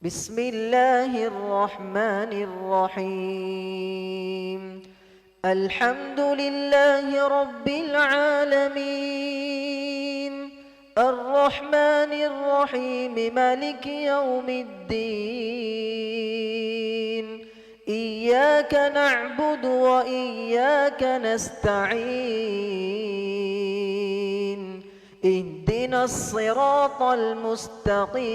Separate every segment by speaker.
Speaker 1: بسم الله الرحمن الرحيم. الحمد لله رب العالمين، الرحمن الرحيم، مالك يوم الدين. إياك نعبد وإياك نستعين، اهدنا الصراط المستقيم،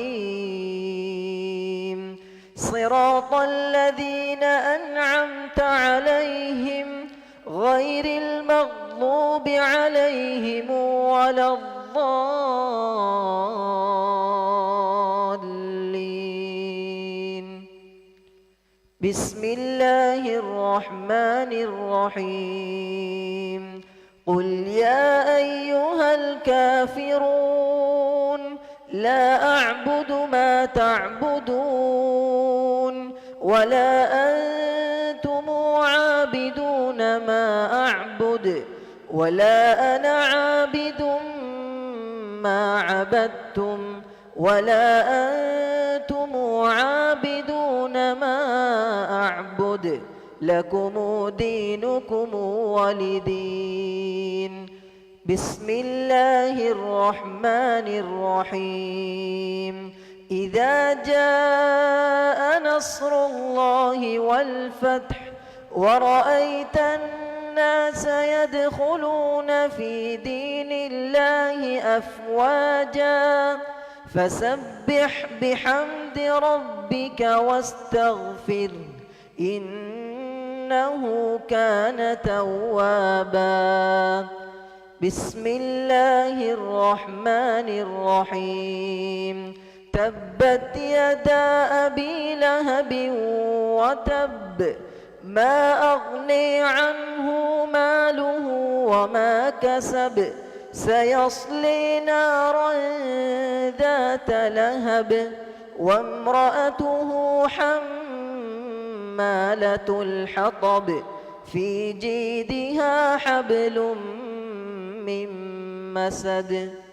Speaker 1: صراط الذين أنعمت عليهم غير المغضوب عليهم ولا الضالين. بسم الله الرحمن الرحيم. قل يا أيها الكافرون لا أعبد ما تعبدون ولا أنتم عابدون ما أعبد ولا أنا عابد ما عبدتم ولا أنتم عابدون ما أعبد، لكم دينكم ولدين. بسم الله الرحمن الرحيم. إذا جاء نصر الله والفتح ورأيت الناس يدخلون في دين الله أفواجا فسبح بحمد ربك واستغفره إنه كان توابا. بسم الله الرحمن الرحيم. تبت يدا أبي لهب وتب، ما أغني عنه ماله وما كسب، سيصلي نارا ذات لهب وامرأته حمالة الحطب، في جيدها حبل من مسد.